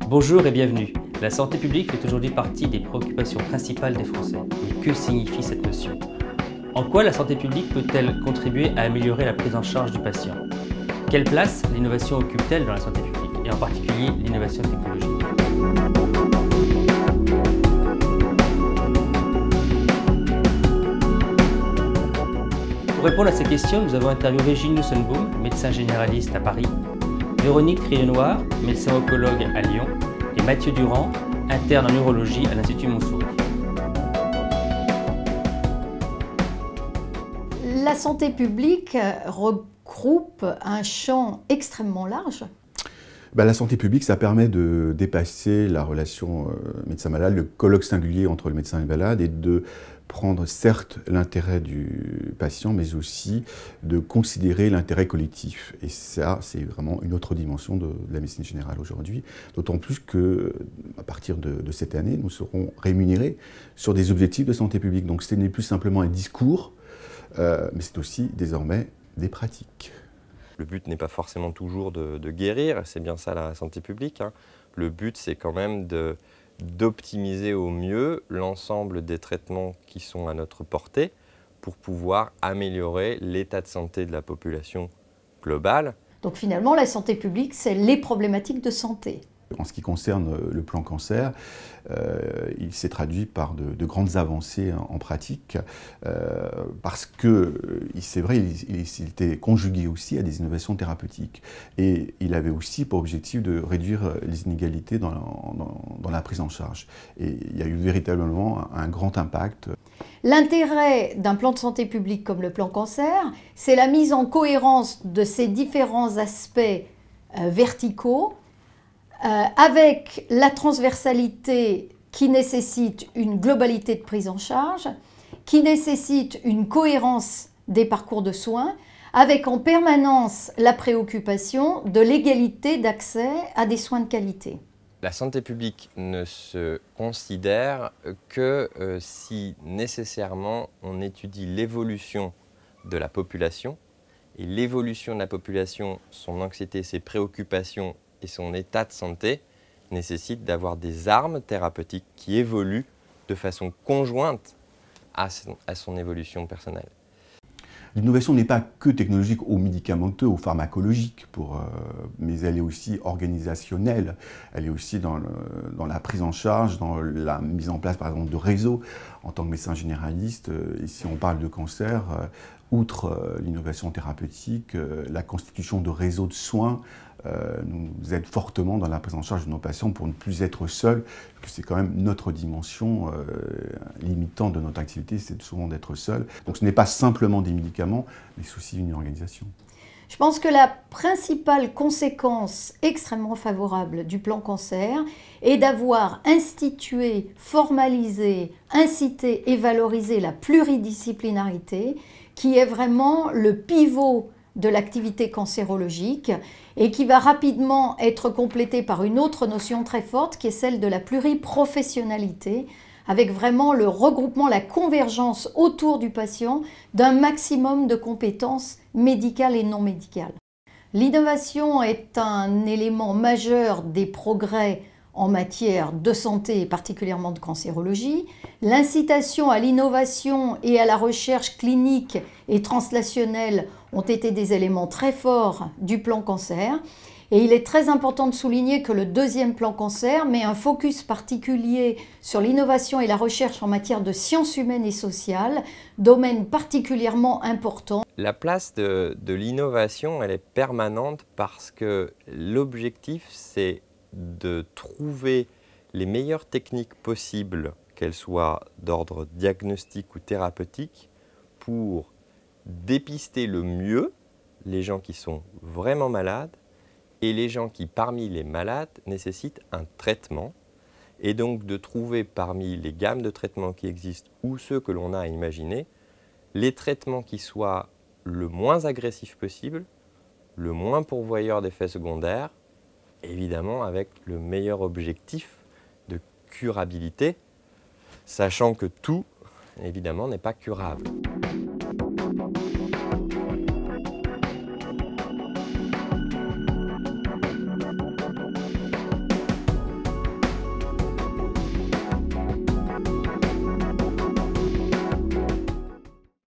Bonjour et bienvenue. La santé publique fait aujourd'hui partie des préoccupations principales des Français. Mais que signifie cette notion? En quoi la santé publique peut-elle contribuer à améliorer la prise en charge du patient? Quelle place l'innovation occupe-t-elle dans la santé publique, et en particulier l'innovation technologique? Pour répondre à ces questions, nous avons interviewé Gilles Nussenbaum, médecin généraliste à Paris, Véronique Trier-Noir, médecin oncologue à Lyon, et Mathieu Durand, interne en neurologie à l'Institut Montsouris. La santé publique regroupe un champ extrêmement large. La santé publique, ça permet de dépasser la relation médecin-malade, le colloque singulier entre le médecin et le malade, et de prendre certes l'intérêt du patient, mais aussi de considérer l'intérêt collectif. Et ça, c'est vraiment une autre dimension de la médecine générale aujourd'hui, d'autant plus qu'à partir de cette année, nous serons rémunérés sur des objectifs de santé publique. Donc ce n'est plus simplement un discours, mais c'est aussi désormais des pratiques. Le but n'est pas forcément toujours de guérir, c'est bien ça la santé publique. Le but, c'est quand même d'optimiser au mieux l'ensemble des traitements qui sont à notre portée pour pouvoir améliorer l'état de santé de la population globale. Donc finalement, la santé publique, c'est les problématiques de santé. En ce qui concerne le plan cancer, il s'est traduit par de grandes avancées en pratique, parce que, c'est vrai, il était conjugué aussi à des innovations thérapeutiques. Et il avait aussi pour objectif de réduire les inégalités dans la prise en charge. Et il y a eu véritablement un grand impact. L'intérêt d'un plan de santé publique comme le plan cancer, c'est la mise en cohérence de ces différents aspects verticaux, avec la transversalité qui nécessite une globalité de prise en charge, qui nécessite une cohérence des parcours de soins, avec en permanence la préoccupation de l'égalité d'accès à des soins de qualité. La santé publique ne se considère que si nécessairement on étudie l'évolution de la population, et l'évolution de la population, son anxiété, ses préoccupations et son état de santé nécessite d'avoir des armes thérapeutiques qui évoluent de façon conjointe à son évolution personnelle. L'innovation n'est pas que technologique ou médicamenteux ou pharmacologique, mais elle est aussi organisationnelle, elle est aussi dans la prise en charge, dans la mise en place par exemple de réseaux. En tant que médecin généraliste, ici on parle de cancer, outre l'innovation thérapeutique, la constitution de réseaux de soins nous aide fortement dans la prise en charge de nos patients pour ne plus être seuls, parce que c'est quand même notre dimension limitante de notre activité, c'est souvent d'être seul. Donc ce n'est pas simplement des médicaments, mais c'est aussi une organisation. Je pense que la principale conséquence extrêmement favorable du plan cancer est d'avoir institué, formalisé, incité et valorisé la pluridisciplinarité, qui est vraiment le pivot de l'activité cancérologique et qui va rapidement être complétée par une autre notion très forte qui est celle de la pluriprofessionnalité, avec vraiment le regroupement, la convergence autour du patient d'un maximum de compétences médicales et non médicales. L'innovation est un élément majeur des progrès en matière de santé et particulièrement de cancérologie. L'incitation à l'innovation et à la recherche clinique et translationnelle ont été des éléments très forts du plan cancer. Et il est très important de souligner que le deuxième plan cancer met un focus particulier sur l'innovation et la recherche en matière de sciences humaines et sociales, domaine particulièrement important. La place de l'innovation, elle est permanente parce que l'objectif, c'est de trouver les meilleures techniques possibles, qu'elles soient d'ordre diagnostique ou thérapeutique, pour dépister le mieux les gens qui sont vraiment malades et les gens qui, parmi les malades, nécessitent un traitement, et donc de trouver parmi les gammes de traitements qui existent ou ceux que l'on a à imaginer, les traitements qui soient le moins agressifs possible, le moins pourvoyeurs d'effets secondaires, évidemment avec le meilleur objectif de curabilité, sachant que tout, évidemment, n'est pas curable.